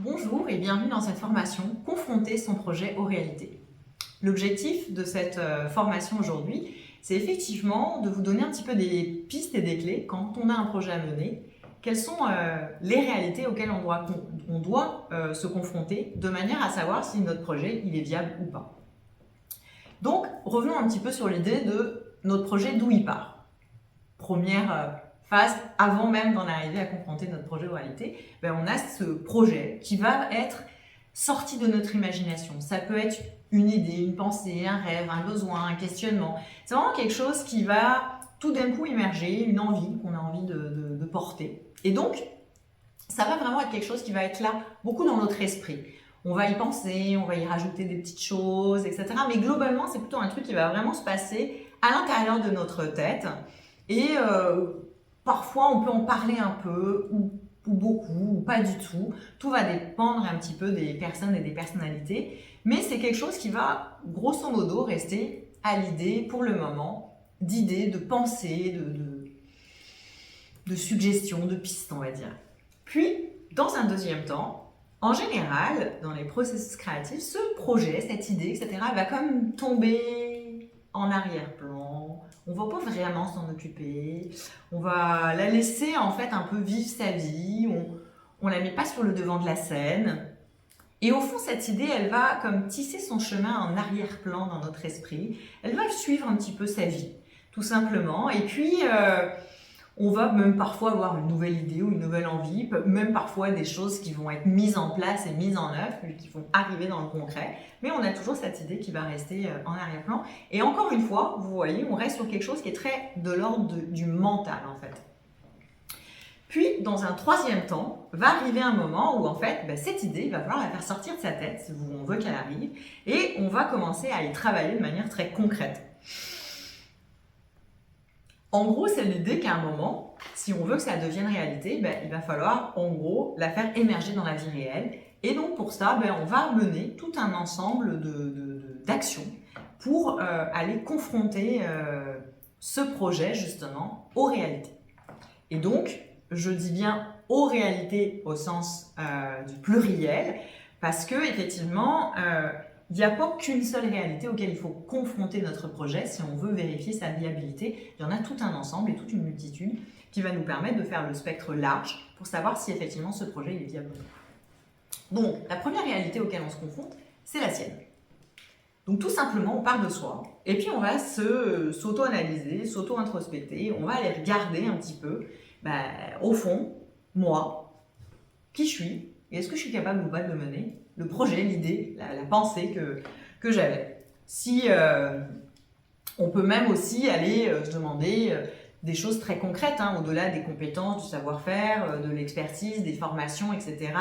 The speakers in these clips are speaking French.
Bonjour et bienvenue dans cette formation Confronter son projet aux réalités. L'objectif de cette formation aujourd'hui, c'est effectivement de vous donner un petit peu des pistes et des clés quand on a un projet à mener. Quelles sont les réalités auxquelles on doit se confronter de manière à savoir si notre projet il est viable ou pas. Donc, revenons un petit peu sur l'idée de notre projet, d'où il part. Première phase, avant même d'en arriver à confronter notre projet aux réalités, on a ce projet qui va être sorti de notre imagination. Ça peut être une idée, une pensée, un rêve, un besoin, un questionnement. C'est vraiment quelque chose qui va tout d'un coup émerger, une envie qu'on a envie de porter. Et donc, ça va vraiment être quelque chose qui va être là, beaucoup dans notre esprit. On va y penser, on va y rajouter des petites choses, etc. Mais globalement, c'est plutôt un truc qui va vraiment se passer à l'intérieur de notre tête. Et parfois, on peut en parler un peu, ou beaucoup, ou pas du tout. Tout va dépendre un petit peu des personnes et des personnalités. Mais c'est quelque chose qui va, grosso modo, rester à l'idée, pour le moment, d'idées, de pensées, de suggestions, de pistes, on va dire. Puis, dans un deuxième temps, en général, dans les processus créatifs, ce projet, cette idée, etc., va comme tomber en arrière-plan. On va pas vraiment s'en occuper. On va la laisser en fait un peu vivre sa vie. On la met pas sur le devant de la scène. Et au fond, cette idée, elle va comme tisser son chemin en arrière-plan dans notre esprit. Elle va suivre un petit peu sa vie, tout simplement. Et puis, on va même parfois avoir une nouvelle idée ou une nouvelle envie, même parfois des choses qui vont être mises en place et mises en œuvre, qui vont arriver dans le concret, mais on a toujours cette idée qui va rester en arrière-plan. Et encore une fois, vous voyez, on reste sur quelque chose qui est très de l'ordre du mental en fait. Puis, dans un troisième temps, va arriver un moment où en fait, cette idée, il va falloir la faire sortir de sa tête, où on veut qu'elle arrive, et on va commencer à y travailler de manière très concrète. En gros, c'est l'idée qu'à un moment, si on veut que ça devienne réalité, il va falloir, en gros, la faire émerger dans la vie réelle. Et donc, pour ça, on va mener tout un ensemble d'actions pour aller confronter ce projet, justement, aux réalités. Et donc, je dis bien aux réalités au sens du pluriel, parce que, effectivement, il n'y a pas qu'une seule réalité auquel il faut confronter notre projet si on veut vérifier sa viabilité. Il y en a tout un ensemble et toute une multitude qui va nous permettre de faire le spectre large pour savoir si effectivement ce projet est viable ou non. Donc, la première réalité auquel on se confronte, c'est la sienne. Donc tout simplement, on part de soi et puis on va s'auto-analyser, s'auto-introspecter, on va aller regarder un petit peu, au fond, moi, qui je suis, et est-ce que je suis capable ou pas de le mener, le projet, l'idée, la pensée que j'avais. Si on peut même aussi aller se demander des choses très concrètes, au-delà des compétences, du savoir-faire, de l'expertise, des formations, etc.,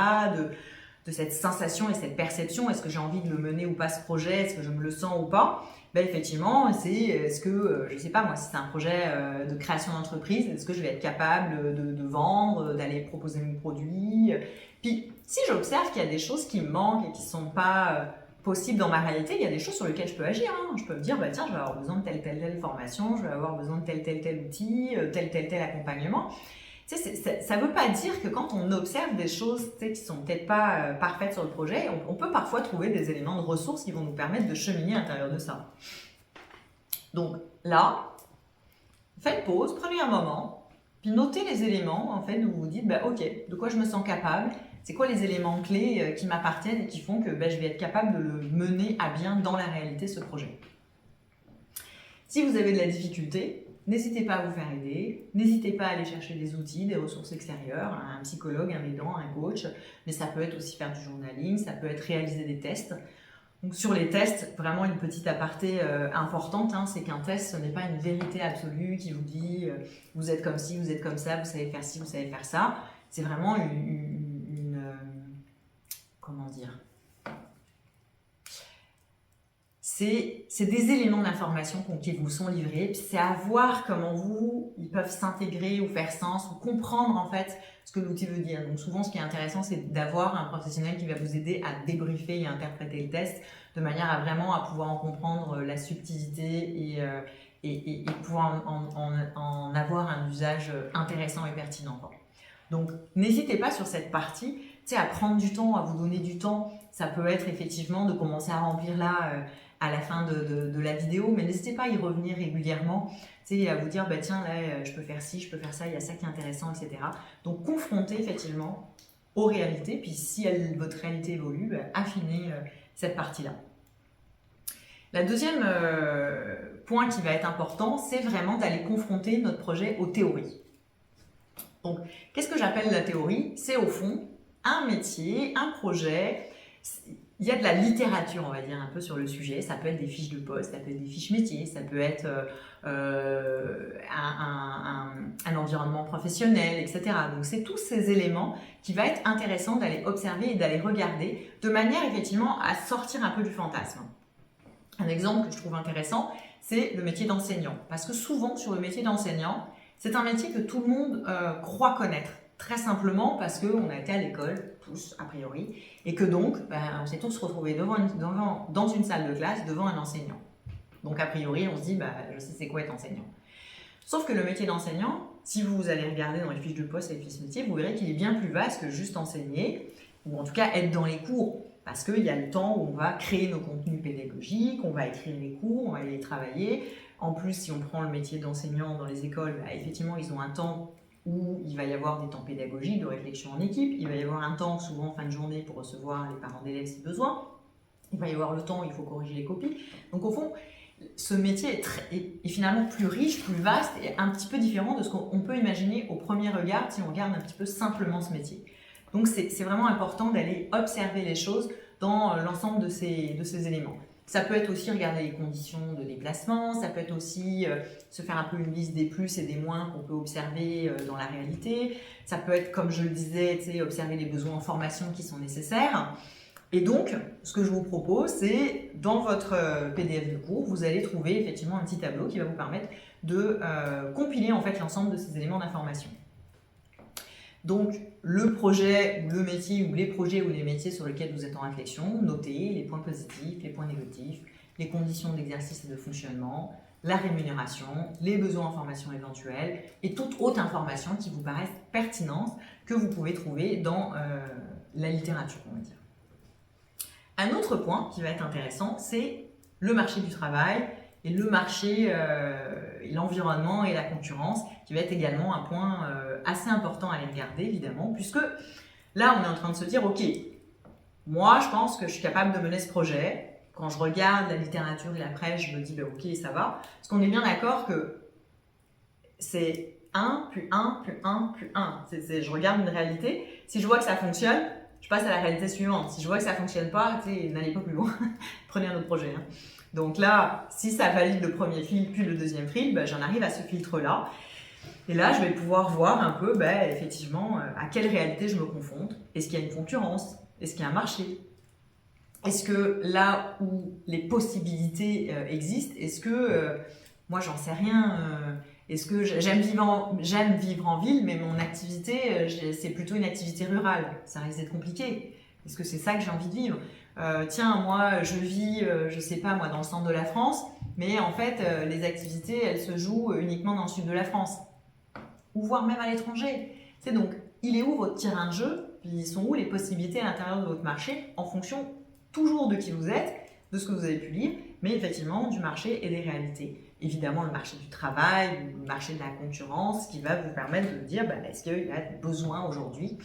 de cette sensation et cette perception, est-ce que j'ai envie de le mener ou pas ce projet, est-ce que je me le sens ou pas, effectivement, c'est est-ce que, je ne sais pas moi, si c'est un projet de création d'entreprise, est-ce que je vais être capable de vendre, d'aller proposer mes produits. Puis, si j'observe qu'il y a des choses qui me manquent et qui ne sont pas possibles dans ma réalité, il y a des choses sur lesquelles je peux agir. Je peux me dire, tiens, je vais avoir besoin de telle formation, je vais avoir besoin de tel outil, tel accompagnement. Ça ne veut pas dire que quand on observe des choses qui ne sont peut-être pas parfaites sur le projet, on peut parfois trouver des éléments de ressources qui vont nous permettre de cheminer à l'intérieur de ça. Donc là, faites pause, prenez un moment, puis notez les éléments en fait, où vous vous dites, ok, de quoi je me sens capable, c'est quoi les éléments clés qui m'appartiennent et qui font que je vais être capable de le mener à bien dans la réalité, ce projet. Si vous avez de la difficulté, n'hésitez pas à vous faire aider, n'hésitez pas à aller chercher des outils, des ressources extérieures, un psychologue, un aidant, un coach, mais ça peut être aussi faire du journaling, ça peut être réaliser des tests. Donc sur les tests, vraiment une petite aparté importante, c'est qu'un test, ce n'est pas une vérité absolue qui vous dit vous êtes comme ci, vous êtes comme ça, vous savez faire ci, vous savez faire ça. C'est vraiment comment dire, c'est des éléments d'information qui vous sont livrés, puis c'est à voir comment ils peuvent s'intégrer ou faire sens, ou comprendre en fait ce que l'outil veut dire. Donc souvent, ce qui est intéressant, c'est d'avoir un professionnel qui va vous aider à débriefer et à interpréter le test, de manière à vraiment pouvoir en comprendre la subtilité et pouvoir en avoir un usage intéressant et pertinent. Donc n'hésitez pas sur cette partie. à prendre du temps, à vous donner du temps. Ça peut être effectivement de commencer à remplir là à la fin de la vidéo, mais n'hésitez pas à y revenir régulièrement, à vous dire, bah tiens, là, je peux faire ci, je peux faire ça, il y a ça qui est intéressant, etc. Donc, confrontez effectivement aux réalités, puis si votre réalité évolue, bah, affinez cette partie-là. La deuxième point qui va être important, c'est vraiment d'aller confronter notre projet aux théories. Donc, qu'est-ce que j'appelle la théorie? C'est au fond un métier, un projet. Il y a de la littérature, on va dire, un peu sur le sujet. Ça peut être des fiches de poste, ça peut être des fiches métiers, ça peut être un environnement professionnel, etc. Donc, c'est tous ces éléments qui va être intéressant d'aller observer et d'aller regarder de manière, effectivement, à sortir un peu du fantasme. Un exemple que je trouve intéressant, c'est le métier d'enseignant. Parce que souvent, sur le métier d'enseignant, c'est un métier que tout le monde croit connaître. Très simplement parce qu'on a été à l'école, tous, a priori, et que donc, on s'est tous retrouvés dans une salle de classe devant un enseignant. Donc, a priori, on se dit, je sais c'est quoi être enseignant. Sauf que le métier d'enseignant, si vous allez regarder dans les fiches de poste et les fiches métiers, vous verrez qu'il est bien plus vaste que juste enseigner, ou en tout cas être dans les cours. Parce qu'il y a le temps où on va créer nos contenus pédagogiques, on va écrire les cours, on va les travailler. En plus, si on prend le métier d'enseignant dans les écoles, effectivement, ils ont un temps où il va y avoir des temps pédagogiques, de réflexion en équipe. Il va y avoir un temps, souvent en fin de journée, pour recevoir les parents d'élèves si besoin. Il va y avoir le temps où il faut corriger les copies. Donc au fond, ce métier est finalement plus riche, plus vaste et un petit peu différent de ce qu'on peut imaginer au premier regard si on regarde un petit peu simplement ce métier. Donc c'est vraiment important d'aller observer les choses dans l'ensemble de ces éléments. Ça peut être aussi regarder les conditions de déplacement, ça peut être aussi se faire un peu une liste des plus et des moins qu'on peut observer dans la réalité. Ça peut être, comme je le disais, observer les besoins en formation qui sont nécessaires. Et donc, ce que je vous propose, c'est dans votre PDF de cours, vous allez trouver effectivement un petit tableau qui va vous permettre de compiler en fait l'ensemble de ces éléments d'information. Donc, le projet ou le métier ou les projets ou les métiers sur lesquels vous êtes en réflexion, notez les points positifs, les points négatifs, les conditions d'exercice et de fonctionnement, la rémunération, les besoins en formation éventuels et toute autre information qui vous paraisse pertinente que vous pouvez trouver dans la littérature, on va dire. Un autre point qui va être intéressant, c'est le marché du travail et le marché, l'environnement et la concurrence, qui va être également un point assez important à aller regarder, évidemment, puisque là, on est en train de se dire, ok, moi, je pense que je suis capable de mener ce projet. Quand je regarde la littérature et la presse, je me dis, ok, ça va. Parce qu'on est bien d'accord que c'est 1, puis 1, puis 1, puis 1. Je regarde une réalité. Si je vois que ça fonctionne, je passe à la réalité suivante. Si je vois que ça ne fonctionne pas, n'allez pas plus loin. Prenez un autre projet. Hein. Donc là, si ça valide le premier fil, puis le deuxième fil, j'en arrive à ce filtre-là. Et là, je vais pouvoir voir un peu, effectivement, à quelle réalité je me confronte. Est-ce qu'il y a une concurrence? Est-ce qu'il y a un marché? Est-ce que là où les possibilités existent, est-ce que, moi, j'en sais rien, est-ce que j'aime vivre en ville, mais mon activité, c'est plutôt une activité rurale? Ça risque d'être compliqué. Est-ce que c'est ça que j'ai envie de vivre? Tiens, moi, je vis, je sais pas, moi, dans le centre de la France, mais en fait, les activités, elles se jouent uniquement dans le sud de la France, ou voire même à l'étranger. Donc, il est où votre terrain de jeu? Puis, sont où les possibilités à l'intérieur de votre marché, en fonction toujours de qui vous êtes, de ce que vous avez pu lire, mais effectivement du marché et des réalités. Évidemment, le marché du travail, le marché de la concurrence, qui va vous permettre de dire, est-ce qu'il y a des besoins aujourd'hui?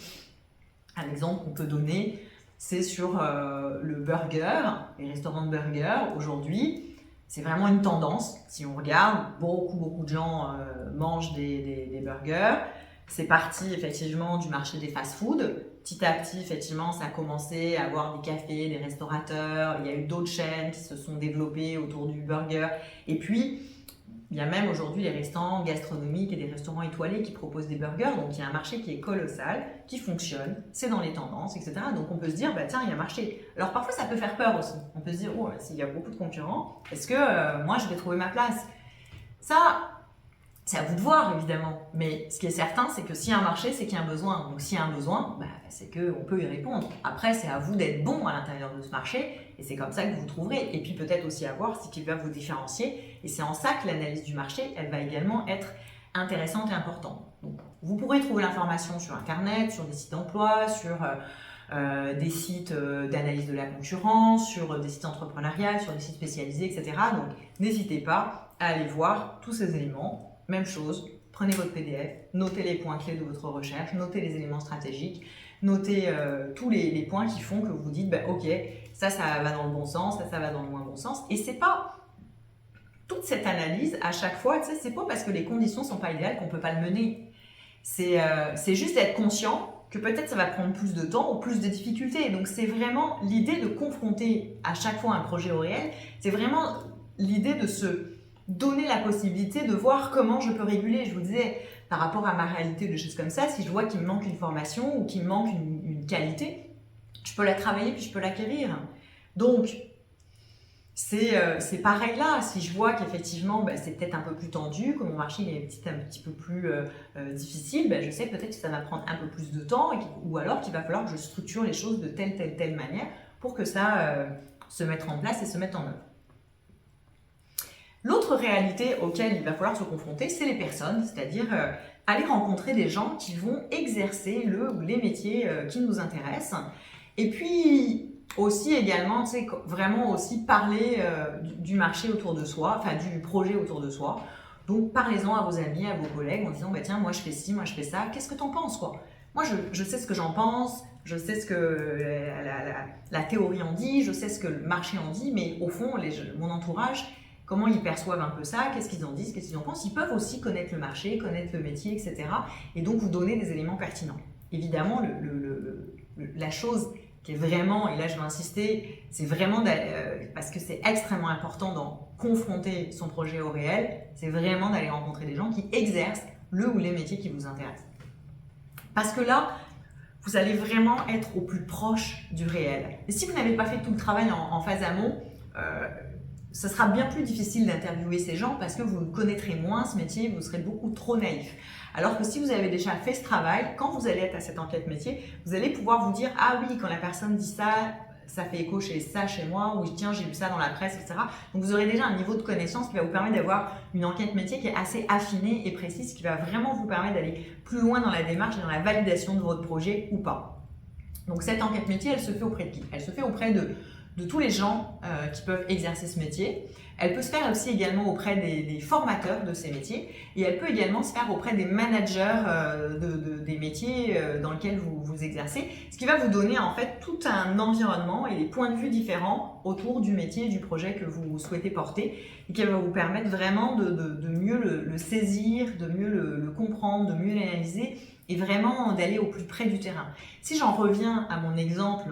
Un exemple qu'on peut donner, c'est sur le burger, les restaurants de burgers. Aujourd'hui, c'est vraiment une tendance. Si on regarde, beaucoup de gens mangent des burgers. C'est parti effectivement du marché des fast-food. Petit à petit, effectivement, ça a commencé à avoir des cafés, des restaurateurs. Il y a eu d'autres chaînes qui se sont développées autour du burger. Et puis, il y a même aujourd'hui des restaurants gastronomiques et des restaurants étoilés qui proposent des burgers. Donc, il y a un marché qui est colossal, qui fonctionne, c'est dans les tendances, etc. Donc, on peut se dire, tiens, il y a un marché. Alors, parfois, ça peut faire peur aussi. On peut se dire, s'il y a beaucoup de concurrents, est-ce que moi, je vais trouver ma place? Ça, c'est à vous de voir, évidemment. Mais ce qui est certain, c'est que s'il y a un marché, c'est qu'il y a un besoin. Donc, s'il y a un besoin, c'est qu'on peut y répondre. Après, c'est à vous d'être bon à l'intérieur de ce marché. Et c'est comme ça que vous trouverez. Et puis, peut-être aussi à voir ce qui va vous différencier. Et c'est en ça que l'analyse du marché, elle va également être intéressante et importante. Donc, vous pourrez trouver l'information sur Internet, sur des sites d'emploi, sur des sites d'analyse de la concurrence, sur des sites entrepreneuriaux, sur des sites spécialisés, etc. Donc n'hésitez pas à aller voir tous ces éléments. Même chose, prenez votre PDF, notez les points clés de votre recherche, notez les éléments stratégiques, notez tous les points qui font que vous dites bah, ok, ça va dans le bon sens, ça va dans le moins bon sens. Et c'est pas toute cette analyse à chaque fois, tu sais, c'est pas parce que les conditions sont pas idéales qu'on peut pas le mener. C'est juste d'être conscient que peut-être ça va prendre plus de temps ou plus de difficultés. Donc c'est vraiment l'idée de confronter à chaque fois un projet au réel, c'est vraiment l'idée de se donner la possibilité de voir comment je peux réguler. Je vous disais, par rapport à ma réalité, de choses comme ça, si je vois qu'il me manque une formation ou qu'il me manque une qualité, je peux la travailler puis je peux l'acquérir. Donc, c'est pareil là, si je vois qu'effectivement c'est peut-être un peu plus tendu, que mon marché est un petit peu plus difficile, je sais peut-être que ça va prendre un peu plus de temps ou alors qu'il va falloir que je structure les choses de telle manière pour que ça se mette en place et se mette en œuvre. L'autre réalité auquel il va falloir se confronter, c'est les personnes, c'est-à-dire aller rencontrer des gens qui vont exercer les métiers qui nous intéressent. Et puis aussi également, tu sais, vraiment aussi parler du marché autour de soi, enfin du projet autour de soi. Donc parlez-en à vos amis, à vos collègues en disant tiens, moi je fais ci, moi je fais ça, qu'est-ce que t'en penses quoi? Moi je sais ce que j'en pense, je sais ce que la théorie en dit, je sais ce que le marché en dit, mais au fond, mon entourage, comment ils perçoivent un peu ça, qu'est-ce qu'ils en disent, qu'est-ce qu'ils en pensent. Ils peuvent aussi connaître le marché, connaître le métier, etc. Et donc vous donner des éléments pertinents. Évidemment, la chose qui est vraiment, et là je vais insister, c'est vraiment, parce que c'est extrêmement important d'en confronter son projet au réel, c'est vraiment d'aller rencontrer des gens qui exercent le ou les métiers qui vous intéressent. Parce que là, vous allez vraiment être au plus proche du réel. Et si vous n'avez pas fait tout le travail en phase amont, ce sera bien plus difficile d'interviewer ces gens parce que vous connaîtrez moins ce métier, vous serez beaucoup trop naïf. Alors que si vous avez déjà fait ce travail, quand vous allez être à cette enquête métier, vous allez pouvoir vous dire « Ah oui, quand la personne dit ça, ça fait écho chez moi » ou « Tiens, j'ai vu ça dans la presse, etc. » Donc vous aurez déjà un niveau de connaissance qui va vous permettre d'avoir une enquête métier qui est assez affinée et précise, qui va vraiment vous permettre d'aller plus loin dans la démarche et dans la validation de votre projet ou pas. Donc cette enquête métier, elle se fait auprès de qui? Elle se fait auprès de tous les gens qui peuvent exercer ce métier. Elle peut se faire aussi également auprès des formateurs de ces métiers et elle peut également se faire auprès des managers des métiers dans lesquels vous exercez, ce qui va vous donner en fait tout un environnement et des points de vue différents autour du métier et du projet que vous souhaitez porter et qui va vous permettre vraiment de mieux le saisir, de mieux le comprendre, de mieux l'analyser et vraiment d'aller au plus près du terrain. Si j'en reviens à mon exemple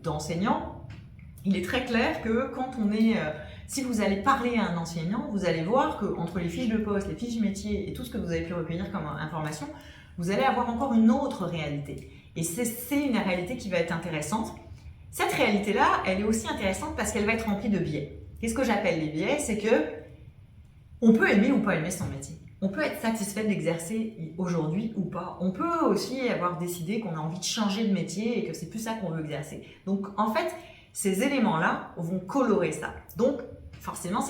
d'enseignant, il est très clair que quand si vous allez parler à un enseignant, vous allez voir qu'entre les fiches de poste, les fiches métiers et tout ce que vous avez pu recueillir comme information, vous allez avoir encore une autre réalité. Et c'est une réalité qui va être intéressante. Cette réalité-là, elle est aussi intéressante parce qu'elle va être remplie de biais. Qu'est-ce que j'appelle les biais? C'est que on peut aimer ou pas aimer son métier. On peut être satisfait de l'exercer aujourd'hui ou pas. On peut aussi avoir décidé qu'on a envie de changer de métier et que c'est plus ça qu'on veut exercer. Donc en fait, ces éléments-là vont colorer ça. Donc forcément,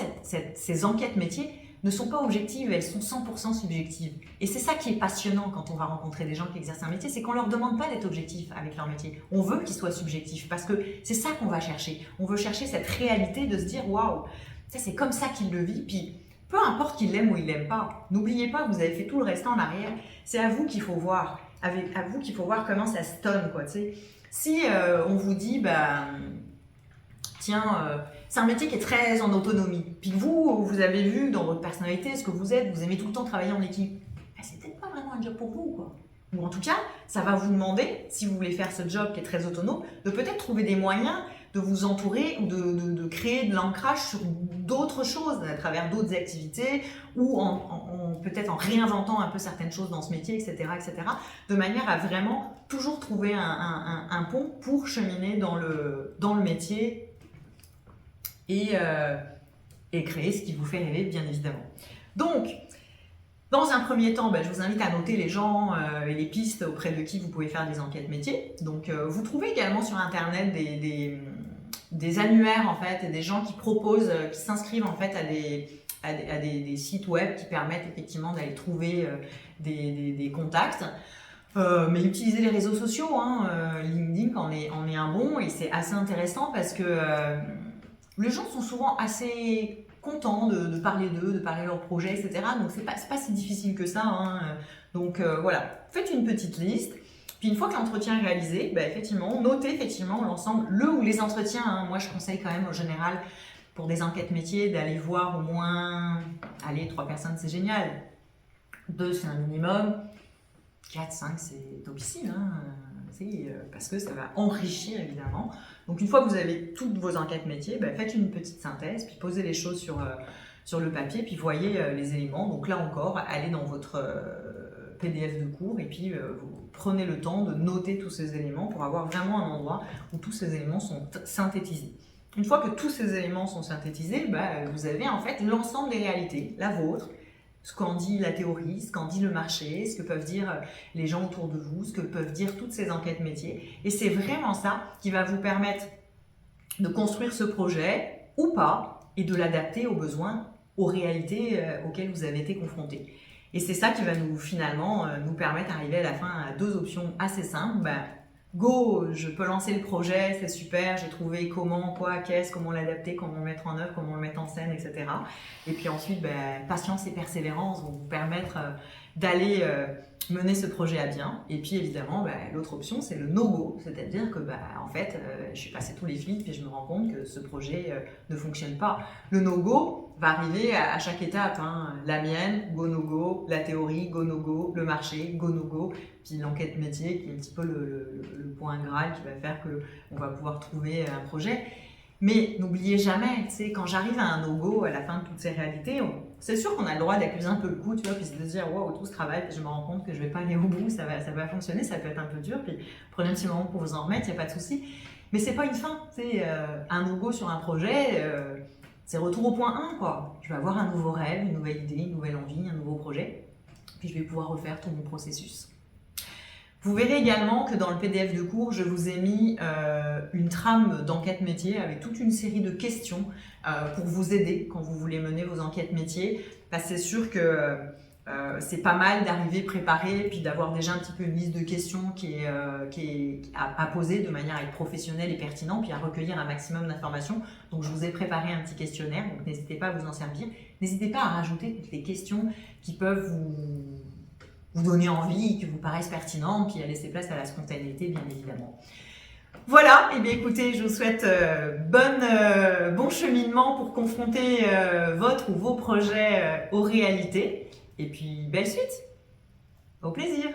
ces enquêtes métiers ne sont pas objectives, elles sont 100% subjectives. Et c'est ça qui est passionnant quand on va rencontrer des gens qui exercent un métier, c'est qu'on ne leur demande pas d'être objectif avec leur métier. On veut qu'ils soient subjectifs parce que c'est ça qu'on va chercher. On veut chercher cette réalité de se dire « Waouh, c'est comme ça qu'il le vit ». Puis peu importe qu'il l'aime ou il l'aime pas, n'oubliez pas, vous avez fait tout le reste en arrière. C'est à vous qu'il faut voir, à vous qu'il faut voir comment ça se donne, quoi. Tu sais. Si on vous dit, tiens, c'est un métier qui est très en autonomie, puis vous avez vu dans votre personnalité ce que vous êtes, vous aimez tout le temps travailler en équipe, c'est peut-être pas vraiment un job pour vous, quoi. Ou en tout cas, ça va vous demander, si vous voulez faire ce job qui est très autonome, de peut-être trouver des moyens de vous entourer ou de créer de l'ancrage sur d'autres choses, à travers d'autres activités, ou peut-être en réinventant un peu certaines choses dans ce métier, etc., de manière à vraiment toujours trouver un pont pour cheminer dans le métier et créer ce qui vous fait rêver, bien évidemment. Donc, dans un premier temps, je vous invite à noter les gens et les pistes auprès de qui vous pouvez faire des enquêtes métiers. Donc, vous trouvez également sur Internet des annuaires en fait, et des gens qui proposent, qui s'inscrivent en fait à des sites web qui permettent effectivement d'aller trouver des contacts. Mais utilisez les réseaux sociaux, hein, LinkedIn en est un bon et c'est assez intéressant parce que les gens sont souvent assez contents de parler d'eux, de parler de leurs projets, etc. Donc c'est pas si difficile que ça, hein. Donc voilà, faites une petite liste. Puis une fois que l'entretien est réalisé, bah, effectivement, notez effectivement l'ensemble, le ou les entretiens, hein. Moi je conseille quand même en général pour des enquêtes métiers d'aller voir au moins, allez, 3 personnes c'est génial, 2 c'est un minimum, 4, 5 c'est topissime, hein. Parce que ça va enrichir évidemment. Donc une fois que vous avez toutes vos enquêtes métiers, bah, faites une petite synthèse, puis posez les choses sur le papier, puis voyez les éléments. Donc là encore, allez dans votre PDF de cours et puis vous prenez le temps de noter tous ces éléments pour avoir vraiment un endroit où tous ces éléments sont synthétisés. Une fois que tous ces éléments sont synthétisés, bah, vous avez en fait l'ensemble des réalités, la vôtre, ce qu'en dit la théorie, ce qu'en dit le marché, ce que peuvent dire les gens autour de vous, ce que peuvent dire toutes ces enquêtes métiers. Et c'est vraiment ça qui va vous permettre de construire ce projet ou pas et de l'adapter aux besoins, aux réalités auxquelles vous avez été confrontés. Et c'est ça qui va finalement nous permettre d'arriver à la fin à 2 options assez simples. Ben, go, je peux lancer le projet, c'est super, j'ai trouvé comment, quoi, qu'est-ce, comment l'adapter, comment le mettre en œuvre, comment le mettre en scène, etc. Et puis ensuite, ben, patience et persévérance vont vous permettre d'aller mener ce projet à bien. Et puis évidemment, ben, l'autre option, c'est le no-go, c'est-à-dire que ben, en fait, je suis passé tous les filtres et je me rends compte que ce projet ne fonctionne pas. Le no-go va arriver à chaque étape, hein. La mienne, go no-go, la théorie, go no-go, le marché, go no-go, puis l'enquête métier qui est un petit peu le point graal qui va faire qu'on va pouvoir trouver un projet. Mais n'oubliez jamais, tu sais, quand j'arrive à un no-go à la fin de toutes ces réalités, c'est sûr qu'on a le droit d'accuser un peu le coup, tu vois, puis de se dire, waouh, tout ce travail, puis je me rends compte que je vais pas aller au bout, ça va fonctionner, ça peut être un peu dur, puis prenez un petit moment pour vous en remettre, il n'y a pas de souci. Mais c'est pas une fin, tu sais, un no-go sur un projet, c'est retour au point 1, quoi. Je vais avoir un nouveau rêve, une nouvelle idée, une nouvelle envie, un nouveau projet, puis je vais pouvoir refaire tout mon processus. Vous verrez également que dans le PDF de cours, je vous ai mis une trame d'enquête métier avec toute une série de questions pour vous aider quand vous voulez mener vos enquêtes métiers. Parce que c'est sûr que c'est pas mal d'arriver préparé puis d'avoir déjà un petit peu une liste de questions qui est à poser de manière à être professionnelle et pertinente puis à recueillir un maximum d'informations. Donc je vous ai préparé un petit questionnaire, donc n'hésitez pas à vous en servir. N'hésitez pas à rajouter toutes les questions qui peuvent vous donner envie, qui vous paraissent pertinentes, puis à laisser place à la spontanéité, bien évidemment. Voilà, et bien écoutez, je vous souhaite bon cheminement pour confronter votre ou vos projets aux réalités. Et puis, belle suite. Au plaisir.